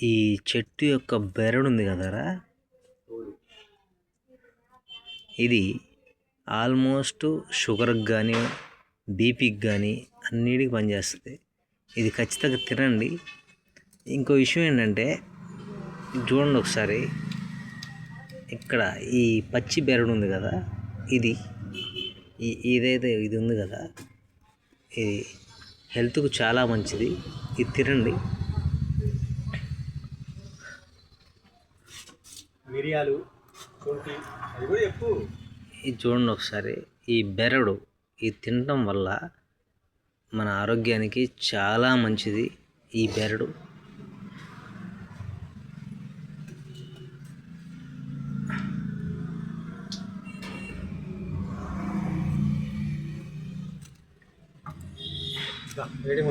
ఈ చెట్టు యొక్క బెరడు ఉంది కదరా, ఇది ఆల్మోస్ట్ షుగర్కి కానీ బీపీకి కానీ అన్నిటికి పనిచేస్తుంది. ఇది ఖచ్చితంగా తినండి. ఇంకో విషయం ఏంటంటే, చూడండి ఒకసారి, ఇక్కడ ఈ పచ్చి బెరడు ఉంది కదా, ఇది ఇది ఉంది కదా, ఇది హెల్త్కు చాలా మంచిది. ఇది తినండి. మిరియాలు, అది కూడా చెప్పు. ఇది చూడండి ఒకసారి, ఈ బెరడు ఇది తినడం వల్ల మన ఆరోగ్యానికి చాలా మంచిది. ఈ బెరడు వేడి